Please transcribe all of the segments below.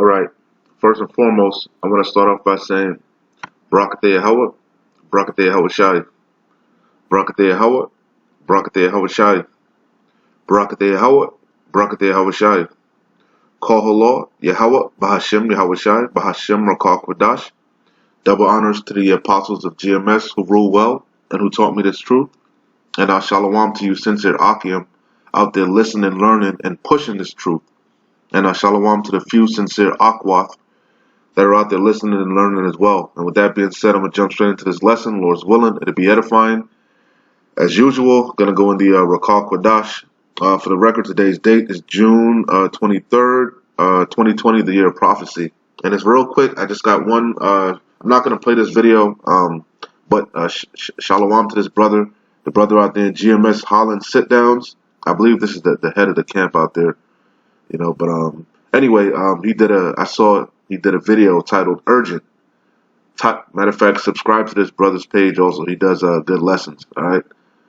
All right. First and foremost, I want to start off by saying Barakateh Yahweh, Barakateh Yahweh Shai, Barakateh Yahweh, Barakateh Yahweh Shai, Barakateh Yahweh, Barakateh Yahweh Shai. Koholor Yahweh, Bahashem Yahweh Shai, Bahashem Rakal Kwadash. Double honors to the apostles of GMS who rule well and who taught me this truth. And shalom to you, sincere Akim, out there listening, learning, and pushing this truth. And shalom to the few sincere Akwath that are out there listening and learning as well. And with that being said, I'm going to jump straight into this lesson. Lord's willing, it'll be edifying. As usual, going to go in the Rakal Kwadash. For the record, today's date is June 23rd, 2020, the year of prophecy. And it's real quick. I just got one. I'm not going to play this video, but shalom to this brother, the brother out there in GMS Holland sit-downs. I believe this is the head of the camp out there, you know. But anyway, I saw he did a video titled Urgent. Matter of fact, subscribe to this brother's page also. He does good lessons, all right?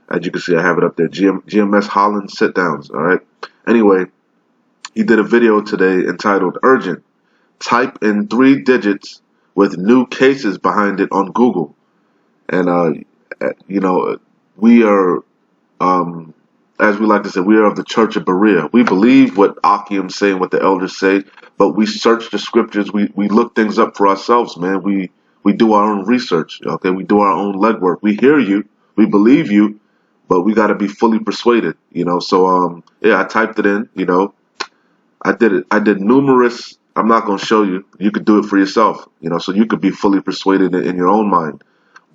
As you can see, I have it up there, GMS Holland sit-downs, all right? Anyway, he did a video today entitled Urgent. Type in 3 digits with new cases behind it on Google. And, you know, we are, as we like to say, we are of the Church of Berea. We believe what Akim say and what the elders say, but we search the scriptures. We look things up for ourselves, man. We do our own research, okay? We do our own legwork. We hear you. We believe you, but we got to be fully persuaded, you know? So, yeah, I typed it in, you know? I did numerous. I'm not going to show you. You could do it for yourself, you know, so you could be fully persuaded in your own mind.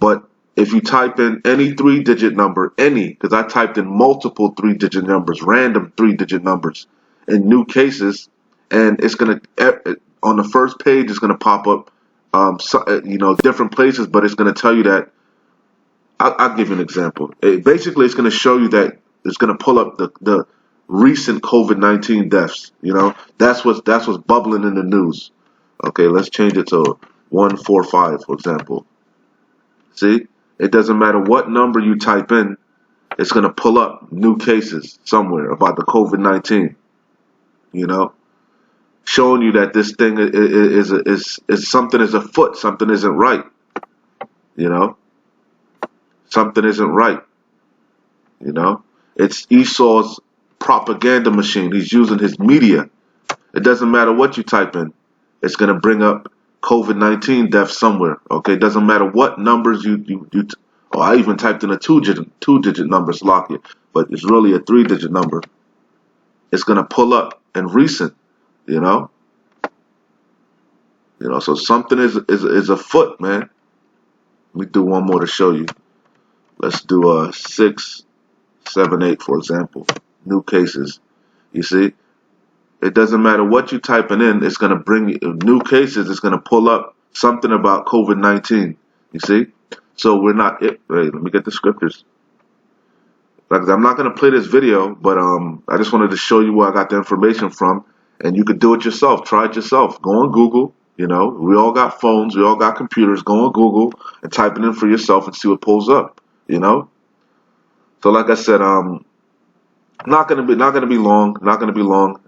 But if you type in any 3-digit number, because I typed in multiple 3-digit numbers, random 3-digit numbers in new cases, and it's going to, on the first page, it's going to pop up, you know, different places, but it's going to tell you that, I'll give you an example. Basically, it's going to show you that it's going to pull up the recent COVID-19 deaths. You know, that's what's bubbling in the news. Okay, let's change it to 145, for example. See, it doesn't matter what number you type in, it's going to pull up new cases somewhere about the COVID-19. You know, showing you that this thing is something is afoot, something isn't right. You know, something isn't right. You know, it's Esau's propaganda machine. He's using his media. It doesn't matter what you type in. It's going to bring up COVID-19 deaths somewhere. Okay, it doesn't matter what numbers oh, I even typed in a two-digit number, Slovakia, but it's really a 3-digit number. It's going to pull up and recent, you know. You know, so something is afoot, man. Let me do one more to show you. Let's do 6, 7, 8, for example. New cases. You see, it doesn't matter what you're typing in, it's going to bring you new cases. It's going to pull up something about COVID-19. You see, so we're not it. Wait, let me get the scriptures. Like, I'm not going to play this video, but I just wanted to show you where I got the information from, and you could do it yourself. Try it yourself. Go on Google. You know, we all got phones, we all got computers. Go on Google and type it in for yourself and see what pulls up. You know. So, like I said, not gonna be long.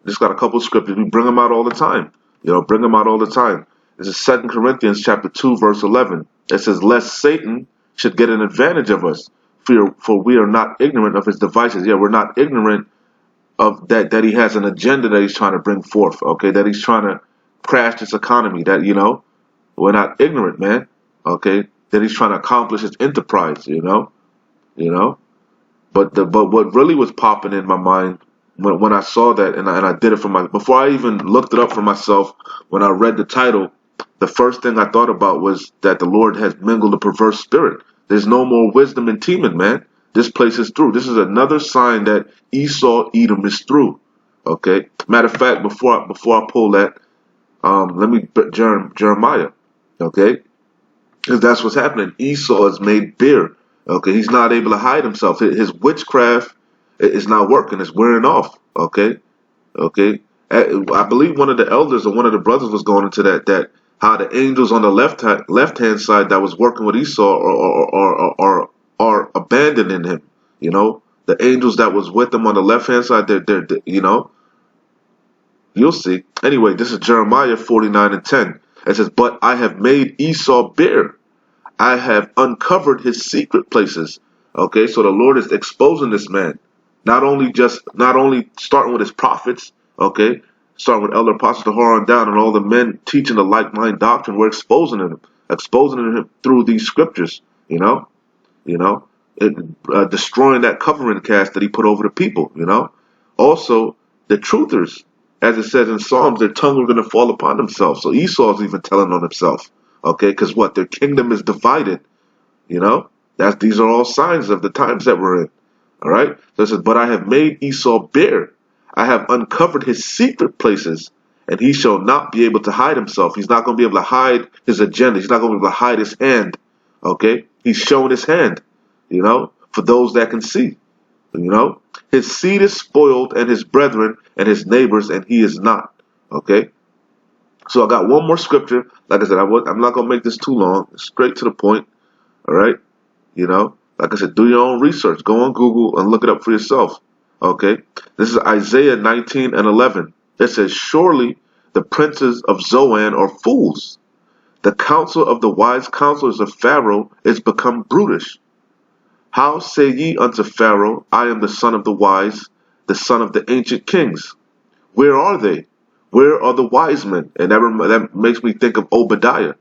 Just got a couple of scriptures. We bring them out all the time. You know, bring them out all the time. This is 2 Corinthians chapter 2, verse 11. It says, "Lest Satan should get an advantage of us, for we are not ignorant of his devices." Yeah, we're not ignorant of that he has an agenda that he's trying to bring forth. Okay, that he's trying to crash this economy. That, you know, we're not ignorant, man. Okay, that he's trying to accomplish his enterprise. You know. But what really was popping in my mind when I saw that, and I did it before I even looked it up for myself, when I read the title, the first thing I thought about was that the Lord has mingled a perverse spirit. There's no more wisdom in Teman, man. This place is through. This is another sign that Esau, Edom is through. Okay. Matter of fact, before I pull that, let me Jeremiah. Okay, because that's what's happening. Esau is made bare. Okay, he's not able to hide himself. His witchcraft is not working. It's wearing off. Okay. I believe one of the elders or one of the brothers was going into that how the angels on the left hand side that was working with Esau are abandoning him. You know, the angels that was with him on the left hand side, they're you know. You'll see. Anyway, this is Jeremiah 49:10. It says, "But I have made Esau bare. I have uncovered his secret places." Okay, so the Lord is exposing this man. Not only starting with his prophets, okay, starting with Elder Apostle Tahar on down, and all the men teaching the like mind doctrine. We're exposing him through these scriptures. You know, it, destroying that covering cast that he put over the people. Also the truthers, as it says in Psalms, their tongue are going to fall upon themselves. So Esau's even telling on himself. Okay, because what, their kingdom is divided. These are all signs of the times that we're in. All right. So it says, "But I have made Esau bare. I have uncovered his secret places, and he shall not be able to hide himself." He's not going to be able to hide his agenda. He's not going to be able to hide his hand. Okay. He's showing his hand, for those that can see. His seed is spoiled, and his brethren and his neighbors, and he is not. Okay. So I got one more scripture. Like I said, I'm not going to make this too long. Straight to the point. All right. Like I said, do your own research. Go on Google and look it up for yourself. Okay. This is Isaiah 19:11. It says, "Surely the princes of Zoan are fools. The counsel of the wise counselors of Pharaoh is become brutish. How say ye unto Pharaoh, I am the son of the wise, the son of the ancient kings? Where are they? Where are the wise men?" And that makes me think of Obadiah.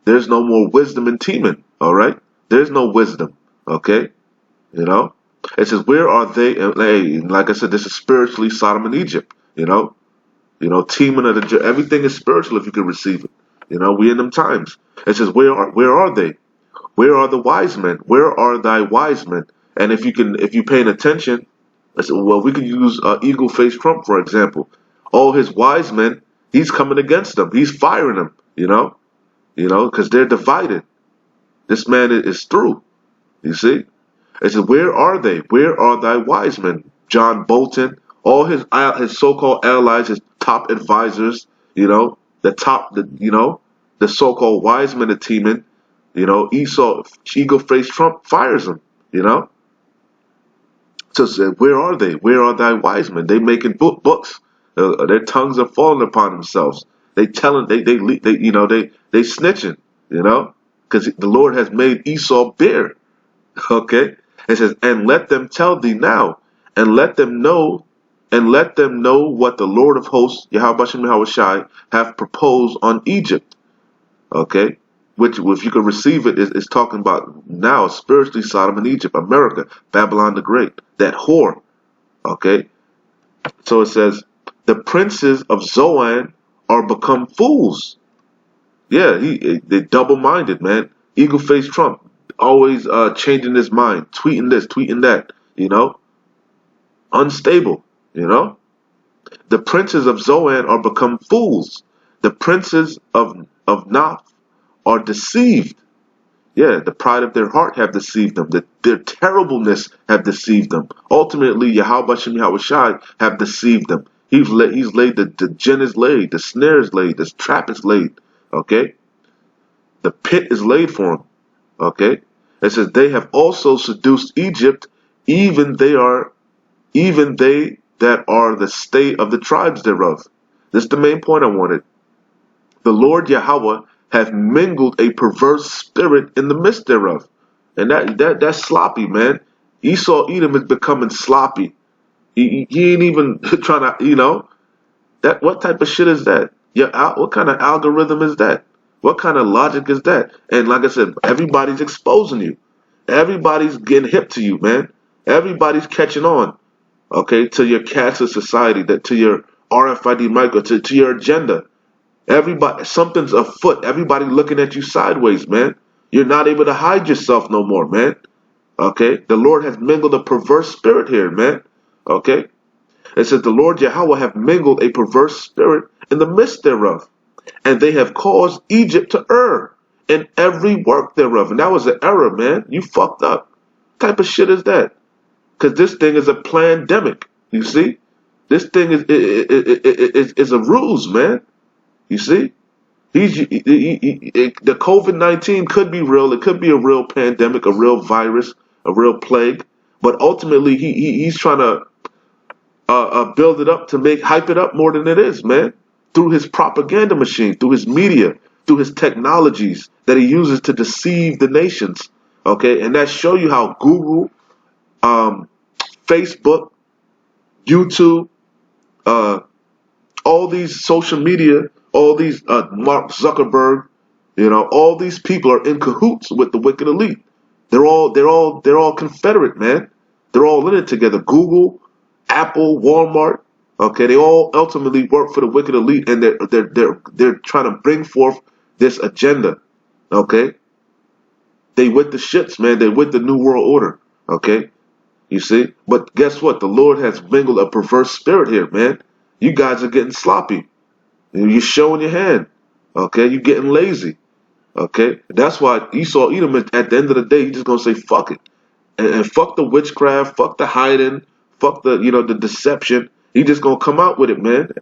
There's no more wisdom in Teman. All right. There's no wisdom. Okay. It says, "Where are they?" And like I said, this is spiritually Sodom and Egypt. Teman of everything is spiritual if you can receive it. We in them times. It says, where are they? Where are the wise men? Where are thy wise men? And if you paying attention, I said, well, we could use Eagle-faced Trump, for example. All his wise men, he's coming against them. He's firing them, because they're divided. This man is through. You see? It says, where are they? Where are thy wise men? John Bolton, all his so-called allies, his top advisors, the so-called wise men of Teman, Esau, Eagle-faced Trump fires him, So it said, where are they? Where are thy wise men? They making books. Their tongues are falling upon themselves. They telling, they snitching, because the Lord has made Esau bare. Okay. It says, "And let them tell thee now, and let them know what the Lord of hosts, Yahweh Shem Yahushai, have proposed on Egypt." Okay. Which, if you can receive it, is talking about now spiritually Sodom and Egypt, America, Babylon the Great, that whore. Okay. So it says, "The princes of Zoan are become fools." Yeah, they double-minded, man. Eagle-faced Trump, always changing his mind, tweeting this, tweeting that, unstable, The princes of Zoan are become fools. The princes of Naph are deceived. Yeah, the pride of their heart have deceived them. Their terribleness have deceived them. Ultimately, Yahweh Shem Yahushai have deceived them. He's laid, the gin is laid, the snare is laid, the trap is laid. Okay? The pit is laid for him. Okay? It says, "They have also seduced Egypt, even they that are the state of the tribes thereof." This is the main point I wanted. "The Lord Yahweh hath mingled a perverse spirit in the midst thereof." And that's sloppy, man. Esau Edom is becoming sloppy. He ain't even trying to, that what type of shit is that? What kind of algorithm is that? What kind of logic is that? And like I said, everybody's exposing you. Everybody's getting hip to you, man. Everybody's catching on, okay, to your caste of society, to your RFID micro, to your agenda. Everybody, something's afoot. Everybody looking at you sideways, man. You're not able to hide yourself no more, man. Okay? The Lord has mingled a perverse spirit here, man. Okay? It says, "The Lord Yahweh hath mingled a perverse spirit in the midst thereof, and they have caused Egypt to err in every work thereof." And that was an error, man. You fucked up. What type of shit is that? Because this thing is a pandemic. You see? This thing is a ruse, man. You see? The COVID-19 could be real. It could be a real pandemic, a real virus, a real plague. But ultimately, he's trying to build it up to hype it up more than it is, man. Through his propaganda machine, through his media, through his technologies that he uses to deceive the nations. Okay, and that show you how Google, Facebook, YouTube, uh, all these social media, all these Mark Zuckerberg, all these people are in cahoots with the wicked elite. They're all Confederate, man. They're all in it together. Google, Apple, Walmart. Okay, they all ultimately work for the wicked elite, and they're trying to bring forth this agenda. Okay, they with the shits, man. They with the New World Order. Okay, you see. But guess what? The Lord has mingled a perverse spirit here, man. You guys are getting sloppy. You're showing your hand. Okay, you're getting lazy. Okay, that's why Esau Edom at the end of the day, he's just gonna say fuck it, and fuck the witchcraft, fuck the hiding, fuck the deception. He just gonna come out with it, man,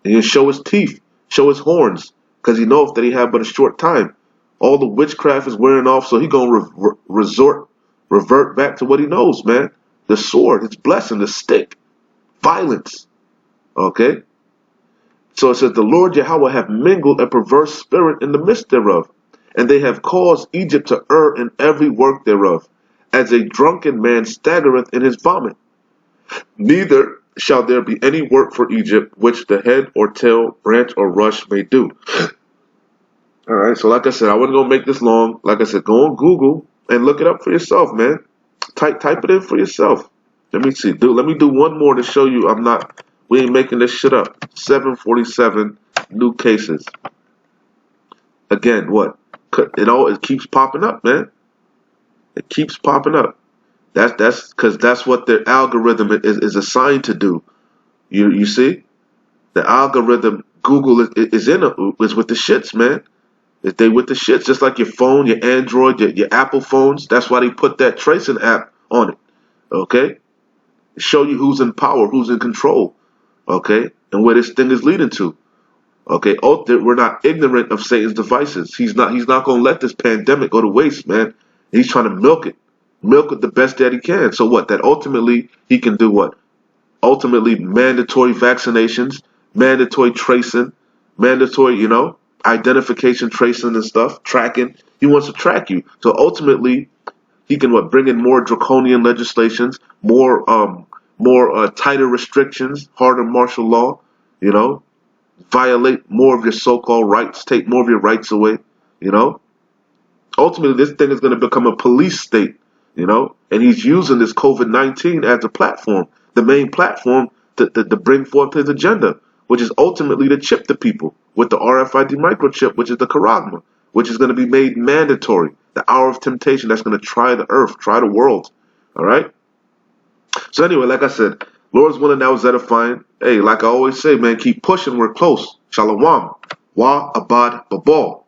and he'll show his teeth, show his horns, cause he knows that he had but a short time. All the witchcraft is wearing off, so he gonna revert back to what he knows, man. The sword, his blessing, the stick, violence. Okay. So it says, the Lord Yahweh hath mingled a perverse spirit in the midst thereof, and they have caused Egypt to err in every work thereof, as a drunken man staggereth in his vomit. Neither shall there be any work for Egypt which the head or tail, branch or rush may do. Alright, so like I said, I wasn't going to make this long. Like I said, go on Google and look it up for yourself, man. Type it in for yourself. Let me see. Let me do one more to show you we ain't making this shit up. 747 new cases. Again, what? It keeps popping up, man. It keeps popping up. That's because that's what their algorithm is assigned to do. You see? The algorithm, Google is with the shits, man. They with the shits, just like your phone, your Android, your Apple phones. That's why they put that tracing app on it. Okay? Show you who's in power, who's in control. Okay, and where this thing is leading to. Okay, we're not ignorant of Satan's devices. He's not going to let this pandemic go to waste, man. He's trying to milk it the best that he can. So what? That ultimately he can do what? Ultimately, mandatory vaccinations, mandatory tracing, mandatory, identification, tracing and stuff, tracking. He wants to track you. So ultimately, he can bring in more draconian legislations, more tighter restrictions, harder martial law, violate more of your so-called rights, take more of your rights away, Ultimately, this thing is going to become a police state, and he's using this COVID-19 as a platform, the main platform to bring forth his agenda, which is ultimately to chip the people with the RFID microchip, which is the charagma, which is going to be made mandatory, the hour of temptation that's going to try the earth, try the world, all right? So anyway, like I said, Lord's willing, that was edifying. Hey, like I always say, man, keep pushing. We're close. Shalom. Wa abad babal.